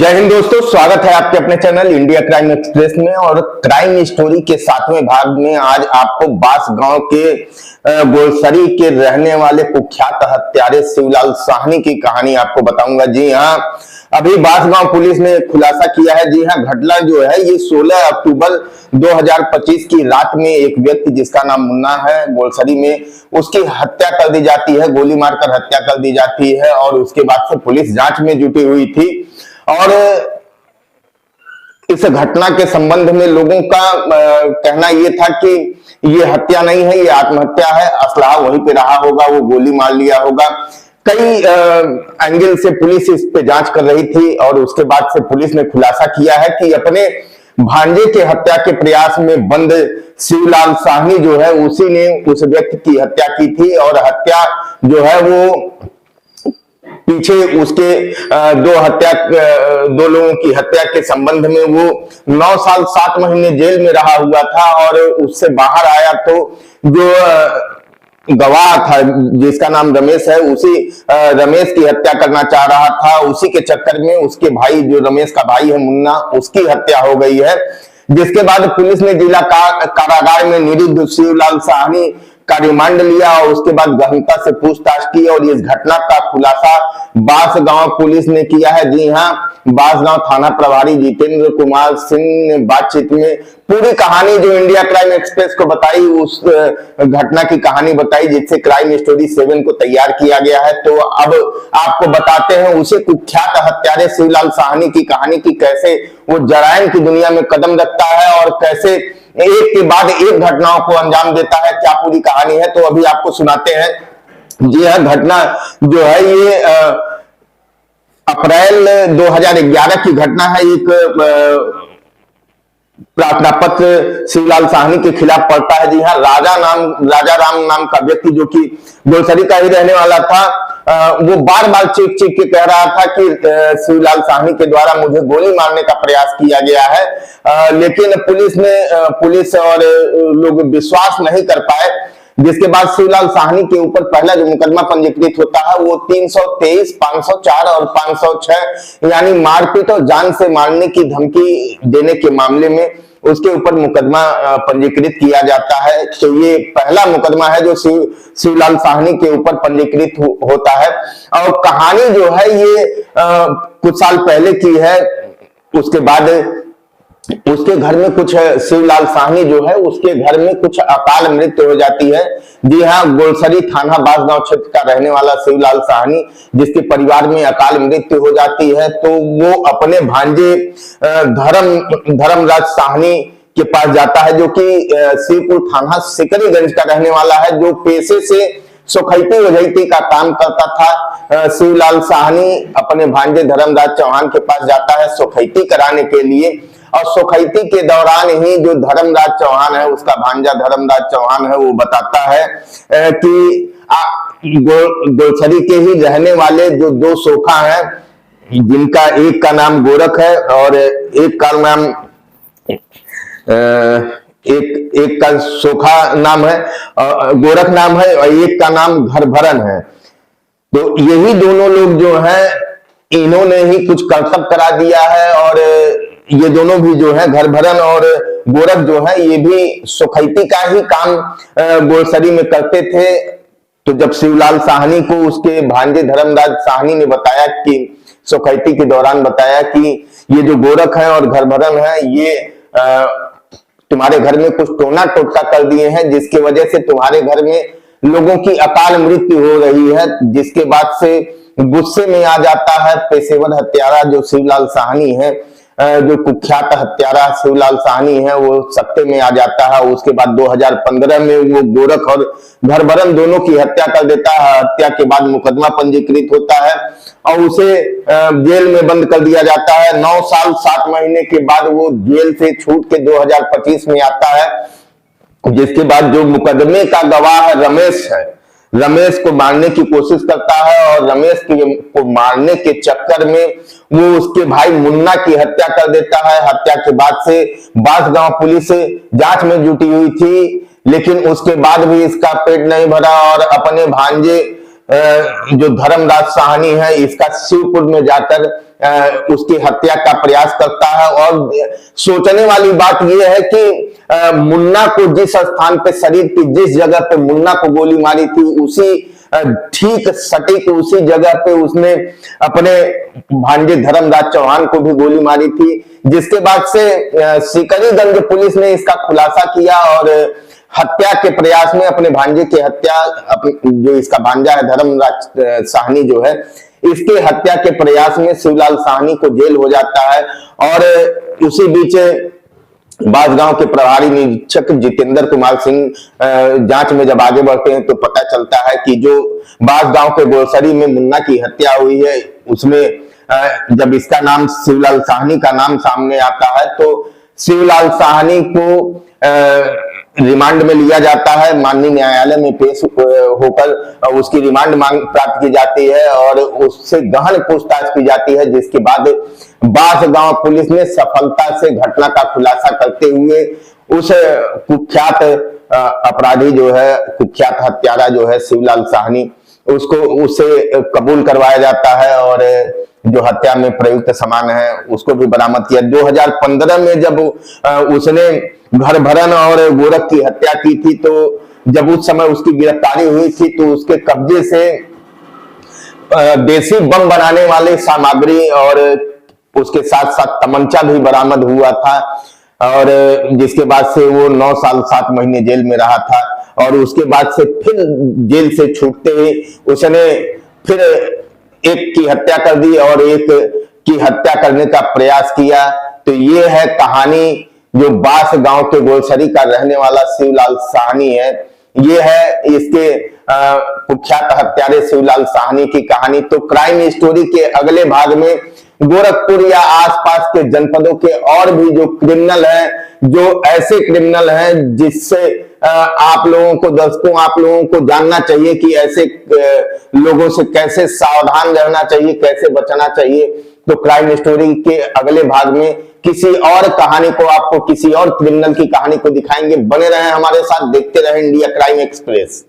जय हिंद दोस्तों, स्वागत है आपके अपने चैनल इंडिया क्राइम एक्सप्रेस में। और क्राइम स्टोरी के 7वें भाग में आज आपको बास गांव के गोलसरी के रहने वाले कुख्यात हत्यारे शिवलाल साहनी की कहानी आपको बताऊंगा। जी हाँ, अभी बास गांव पुलिस ने खुलासा किया है। जी हाँ, घटना जो है ये 16 अक्टूबर 2025 की रात में एक व्यक्ति जिसका नाम मुन्ना है गोलसरी में, उसकी हत्या कर दी जाती है, गोली मारकर हत्या कर दी जाती है। और उसके बाद से पुलिस जांच में जुटी हुई थी। और इस घटना के संबंध में लोगों का कहना यह था कि ये हत्या नहीं है, ये आत्महत्या है, असलाह वहीं पे रहा होगा, वो गोली मार लिया होगा। कई एंगल से पुलिस इस पे जांच कर रही थी। और उसके बाद से पुलिस ने खुलासा किया है कि अपने भांजे के हत्या के प्रयास में बंद शिवलाल साहनी जो है उसी ने उस व्यक्ति की हत्या की थी। और हत्या जो है वो पीछे उसके दो लोगों की हत्या के संबंध में वो 9 साल 7 महीने जेल में रहा हुआ था। और उससे बाहर आया तो जो गवाह था जिसका नाम रमेश है, उसी रमेश की हत्या करना चाह रहा था। उसी के चक्कर में उसके भाई, जो रमेश का भाई है मुन्ना, उसकी हत्या हो गई है। जिसके बाद पुलिस ने जिला कारागार में निरुद्ध शिवलाल साहनी का रिमांड लिया और उसके बाद गहनता से पूछताछ की। और इस घटना का खुलासा बास गांव पुलिस ने किया है। जी हां, बास गांव थाना प्रभारी जितेंद्र कुमार सिंह ने बातचीत में पूरी कहानी जो इंडिया क्राइम एक्सप्रेस को बताई, उस घटना की कहानी बताई जिससे क्राइम स्टोरी 7 को तैयार किया गया है। तो अब आपको बताते हैं उसे कुख्यात हत्यारे शिवलाल साहनी की कहानी की, कैसे वो जराइम की दुनिया में कदम रखता है और कैसे एक के बाद एक घटनाओं को अंजाम देता है। क्या पूरी कहानी है तो अभी आपको सुनाते हैं। जी हाँ, घटना जो है ये अप्रैल 2011 की घटना है। एक प्रार्थना पत्र शिवलाल साहनी के खिलाफ पड़ता है। जी हाँ, राजा राम नाम का व्यक्ति जो कि गोलसरी का ही रहने वाला था, वो बार बार चीख के कह रहा था कि शिवलाल साहनी के द्वारा मुझे गोली मारने का प्रयास किया गया है। लेकिन पुलिस और लोग विश्वास नहीं कर पाए। जिसके बाद शिवलाल साहनी के ऊपर पहला जो मुकदमा पंजीकृत होता है वो 323, 504 और 506 यानी मारपीट और जान से मारने की धमकी देने के मामले में उसके ऊपर मुकदमा पंजीकृत किया जाता है। तो ये पहला मुकदमा है जो शिवलाल साहनी के ऊपर पंजीकृत होता है। और कहानी जो है ये कुछ साल पहले की है। उसके बाद उसके घर में कुछ शिवलाल साहनी जो है उसके घर में कुछ अकाल मृत्यु हो जाती है। जी हाँ, गोलसरी थाना बासगांव क्षेत्र का रहने वाला शिवलाल साहनी जिसके परिवार में अकाल मृत्यु हो जाती है, तो वो अपने भांजे धर्मराज साहनी के पास जाता है, जो कि शिवपुर थाना सिकरीगंज का रहने वाला है, जो पेशे से सोखैती वजैती का काम करता था। शिवलाल साहनी अपने भांजे धर्मराज चौहान के पास जाता है सोखैती कराने के लिए। और सोखैती के दौरान ही जो धर्मराज चौहान है, उसका भांजा धर्मराज चौहान है, वो बताता है कि गोलसरी के ही रहने वाले जो 2 सोखा हैं, जिनका एक का नाम गोरख है और एक का नाम एक का सोखा नाम है, गोरख नाम है, और एक का नाम घरभरन है। तो यही दोनों लोग जो हैं, इन्होंने ही कुछ करतब करा दिया है। और ये दोनों भी जो है, घरभरन और गोरख जो है, ये भी सोखैती का ही काम गोलसरी में करते थे। तो जब शिवलाल साहनी को उसके भांजे धर्मराज साहनी ने बताया कि सोखैती के दौरान बताया कि ये जो गोरख है और घरभरन है, ये तुम्हारे घर में कुछ टोना टोटका कर दिए हैं, जिसकी वजह से तुम्हारे घर में लोगों की अकाल मृत्यु हो रही है। जिसके बाद से गुस्से में आ जाता है पेशेवर हत्यारा जो शिवलाल साहनी है, जो कुख्यात हत्यारा शिवलाल साहनी है, वो सत्ते में आ जाता है। उसके बाद 2015 में वो गोरख और घरभरन दोनों की हत्या कर देता है। हत्या के बाद मुकदमा पंजीकृत होता है और उसे जेल में बंद कर दिया जाता है। 9 साल 7 महीने के बाद वो जेल से छूट के 2025 में आता है। जिसके बाद जो मुकदमे का गवाह रमेश है, रमेश को मारने की कोशिश करता है और रमेश को मारने के चक्कर में वो उसके भाई मुन्ना की हत्या कर देता है। हत्या के बाद से बासगांव पुलिस जांच में जुटी हुई थी, लेकिन उसके बाद भी इसका पेट नहीं भरा और अपने भांजे जो धर्मराज साहनी है, इसका शिवपुर में जाकर उसकी हत्या का प्रयास करता है। और सोचने वाली बात यह है कि मुन्ना को जिस स्थान पे, शरीर की जिस जगह पे मुन्ना को गोली मारी थी, उसी ठीक सटीक उसी जगह पे उसने अपने भांजे धर्मराज चौहान को भी गोली मारी थी, जिसके बाद से सिकरीगंज पुलिस ने इसका खुलासा किया और हत्या के प्रयास में अपने भांजे की हत्या, जो इसका भांजा है धर्मराज साहनी जो है, इसके हत्या के प्रयास में शिवलाल साहनी को जेल हो जाता है। और उसी बीच बांसगांव के प्रभारी निरीक्षक जितेंद्र कुमार सिंह जांच में जब आगे बढ़ते हैं तो पता चलता है कि जो बांसगांव के गोलसरी में मुन्ना की हत्या हुई है, उसमें जब इसका नाम शिवलाल साहनी का नाम सामने आता है तो शिवलाल साहनी को रिमांड में लिया जाता है, माननीय न्यायालय में पेश होकर उसकी रिमांड मांग प्राप्त की जाती है और उससे गहन पूछताछ की जाती है, जिसके बाद बांसगांव पुलिस ने सफलता से घटना का खुलासा करते हुए उस कुख्यात अपराधी जो है, कुख्यात हत्यारा जो है शिवलाल साहनी, उसको उससे कबूल करवाया जाता है और जो हत्या में प्रयुक्त सामान है उसको भी बरामद किया। 2015 में जब उसने घर भरन और गोरख की हत्या की थी, तो जब उस समय उसकी गिरफ्तारी हुई थी तो उसके कब्जे से देसी बम बनाने वाले सामग्री और उसके साथ साथ तमंचा भी बरामद हुआ था, और जिसके बाद से वो 9 साल 7 महीने जेल में रहा था। और उसके बाद से फिर जेल से छूटते ही उसने फिर एक की हत्या कर दी और एक की हत्या करने का प्रयास किया। तो ये है कहानी जो बांसगांव के गोलसरी का रहने वाला शिवलाल साहनी है। ये है इसके कुख्यात हत्यारे शिवलाल साहनी की कहानी। तो क्राइम स्टोरी के अगले भाग में गोरखपुर या आसपास के जनपदों के और भी जो क्रिमिनल हैं, जो ऐसे क्रिमिनल हैं जिससे आप लोगों को, दर्शकों, आप लोगों को जानना चाहिए कि ऐसे लोगों से कैसे सावधान रहना चाहिए, कैसे बचना चाहिए। तो क्राइम स्टोरी के अगले भाग में किसी और कहानी को, आपको किसी और क्रिमिनल की कहानी को दिखाएंगे। बने रहें हमारे साथ, देखते रहें इंडिया क्राइम एक्सप्रेस।